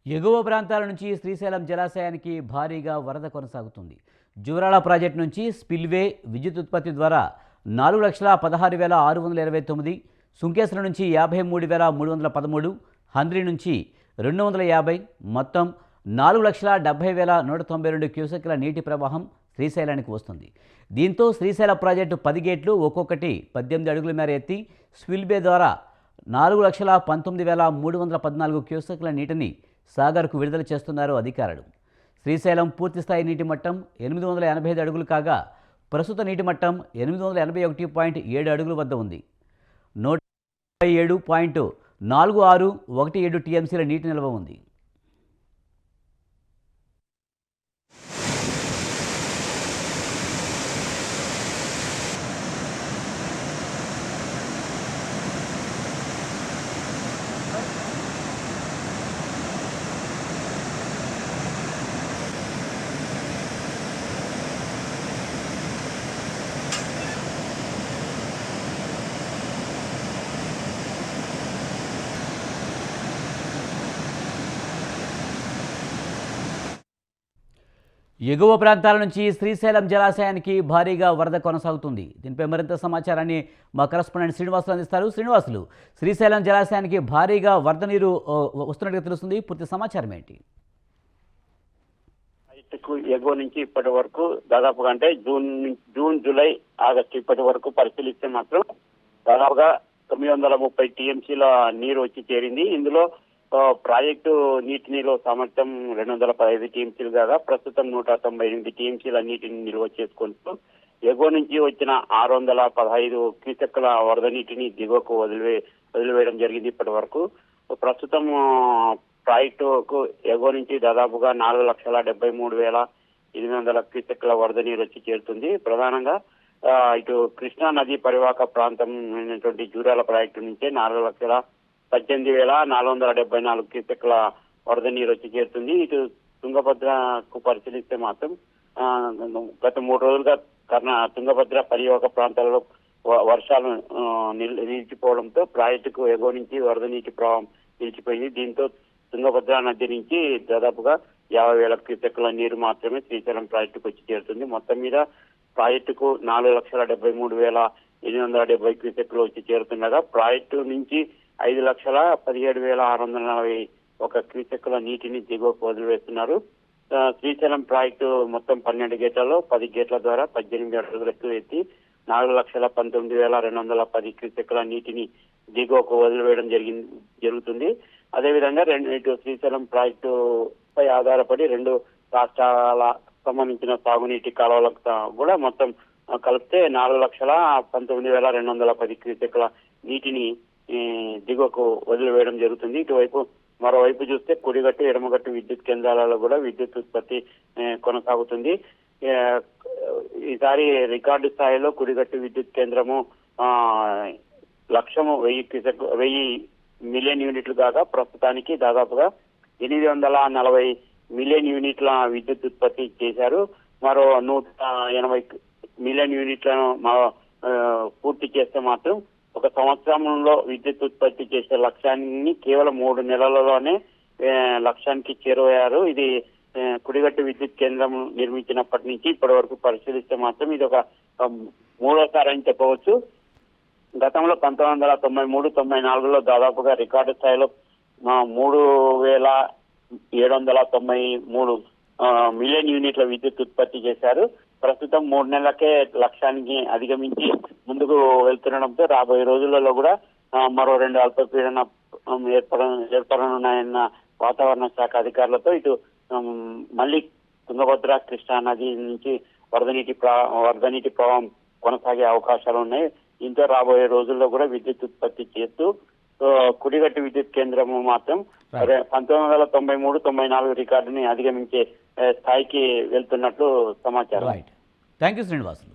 ఎగువ ప్రాంతాల నుంచి శ్రీశైలం జలాశయానికి భారీగా వరద కొనసాగుతుంది. జూరాల ప్రాజెక్టు నుంచి స్పిల్వే విద్యుత్ ఉత్పత్తి ద్వారా 4,16,629, సుంకేశ్వరం నుంచి 53,313, హంద్రి నుంచి 250, మొత్తం 4,70,192 క్యూసెక్ల నీటి ప్రవాహం శ్రీశైలానికి వస్తుంది. దీంతో శ్రీశైల ప్రాజెక్టు 10 గేట్లు ఒక్కొక్కటి 18 అడుగుల మేర ఎత్తి స్పిల్వే ద్వారా 4,19,314 క్యూసెక్ల నీటిని సాగర్కు విడుదల చేస్తున్నారు అధికారులు. శ్రీశైలం పూర్తిస్థాయి నీటి మట్టం 885 అడుగులు కాగా ప్రస్తుత నీటి మట్టం 881.7 అడుగుల వద్ద ఉంది. 157.4617 టీఎంసీల నీటి నిల్వ ఉంది. ఎగువ ప్రాంతాల నుంచి శ్రీశైలం జలాశయానికి భారీగా వరద కొనసాగుతుంది. దీనిపై మరింత సమాచారాన్ని మా కరెస్పాండెంట్ శ్రీనివాసులు అందిస్తారు. శ్రీనివాసులు, శ్రీశైలం జలాశయానికి భారీగా వరద నీరు వస్తున్నట్టుగా తెలుస్తుంది. పూర్తి సమాచారం ఏంటి? ఎగువ నుంచి ఇప్పటి వరకు దాదాపుగా అంటే జూన్ జూలై ఆగస్టు ఇప్పటి వరకు పరిశీలిస్తే మాత్రం దాదాపుగా 930 టీఎంసీల నీరు వచ్చి చేరింది. ఇందులో ప్రాజెక్టు నీటి నిల్వ సామర్థ్యం 215 టీఎంసీలు కాగా ప్రస్తుతం 198 టీఎంసీల నీటిని నిల్వ చేసుకుంటూ ఎగువ నుంచి వచ్చిన 615 క్యూసెక్కుల వరద నీటిని దిగువకు వదిలివేయడం జరిగింది. ఇప్పటి వరకు ప్రస్తుతం ప్రాజెక్టుకు ఎగువ నుంచి దాదాపుగా 4,73,800 క్యూసెక్కుల వరద నీరు వచ్చి చేరుతుంది. ప్రధానంగా ఇటు కృష్ణా నది పరివాహక ప్రాంతం అయినటువంటి జూరాల ప్రాజెక్టు నుంచే 4,18,474 క్యూసెక్కుల వరద నీరు వచ్చి చేరుతుంది. ఇటు తుంగభద్రకు పరిశీలిస్తే మాత్రం గత 3 రోజులుగా తుంగభద్ర పరివాహక ప్రాంతాలలో వర్షాలు నిలిచిపోవడంతో ప్రాజెక్టుకు ఎగువ నుంచి వరద నీటి ప్రవాహం నిలిచిపోయింది. దీంతో తుంగభద్ర నది నుంచి దాదాపుగా 50,000 క్యూసెక్కుల నీరు మాత్రమే శ్రీశైలం ప్రాజెక్టుకు వచ్చి చేరుతుంది. మొత్తం మీద ప్రాజెక్టుకు 4,70,3,870 క్యూసెక్కులు వచ్చి చేరుతుండగా ప్రాజెక్టు నుంచి 5,17,641 క్యూసెక్కుల నీటిని దిగువకు వదిలివేస్తున్నారు. శ్రీశైలం ప్రాజెక్టు మొత్తం 12 గేట్లలో 10 గేట్ల ద్వారా 18 అడుగులకు ఎత్తి 4,19,210 క్యూసెక్కుల నీటిని దిగువకు వదిలివేయడం జరుగుతుంది. అదేవిధంగా ఇటు శ్రీశైలం ప్రాజెక్టు పై ఆధారపడి 2 రాష్ట్రాల సంబంధించిన సాగునీటి కాలువలకు కూడా మొత్తం కలిపితే 4,19,210 క్యూసెక్కుల నీటిని దిగువకు వదిలివేయడం జరుగుతుంది. ఇటువైపు మరోవైపు చూస్తే కుడిగట్టు ఎడమగట్టు విద్యుత్ కేంద్రాలలో కూడా విద్యుత్ ఉత్పత్తి కొనసాగుతుంది. ఈసారి రికార్డు స్థాయిలో కుడిగట్టు విద్యుత్ కేంద్రము 1,1000 మిలియన్ యూనిట్లు కాగా ప్రస్తుతానికి దాదాపుగా 840 మిలియన్ యూనిట్ల విద్యుత్ ఉత్పత్తి చేశారు. మరో 180 మిలియన్ యూనిట్లను పూర్తి చేస్తే మాత్రం ఒక సంవత్సరంలో విద్యుత్ ఉత్పత్తి చేసే లక్ష్యాన్ని కేవలం 3 నెలలలోనే లక్ష్యానికి చేరువయ్యారు. ఇది కుడిగట్టు విద్యుత్ కేంద్రం నిర్మించినప్పటి నుంచి ఇప్పటి వరకు పరిశీలిస్తే మాత్రం ఇది ఒక 3వసారి అని చెప్పవచ్చు. గతంలో 1993-94లో దాదాపుగా రికార్డు స్థాయిలో 3,793 మిలియన్ యూనిట్ల విద్యుత్ ఉత్పత్తి చేశారు. ప్రస్తుతం 3 నెలలకే లక్ష్యానికి అధిగమించి ముందుకు వెళ్తుండడంతో రాబోయే రోజులలో కూడా మరో 2 అల్పపీడన ఏర్పడనున్నాయన్న వాతావరణ శాఖ అధికారులతో ఇటు మళ్ళీ తుంగభద్ర కృష్ణా నది నుంచి వరద నీటి ప్రవాహం కొనసాగే అవకాశాలు ఉన్నాయి. దీంతో రాబోయే రోజుల్లో కూడా విద్యుత్ ఉత్పత్తి చేస్తూ కుడిగట్టు విద్యుత్ కేంద్రము మాత్రం 1993-94 రికార్డుని అధిగమించే స్థాయికి వెళ్తున్నట్లు సమాచారం. Thank you Srinivasulu.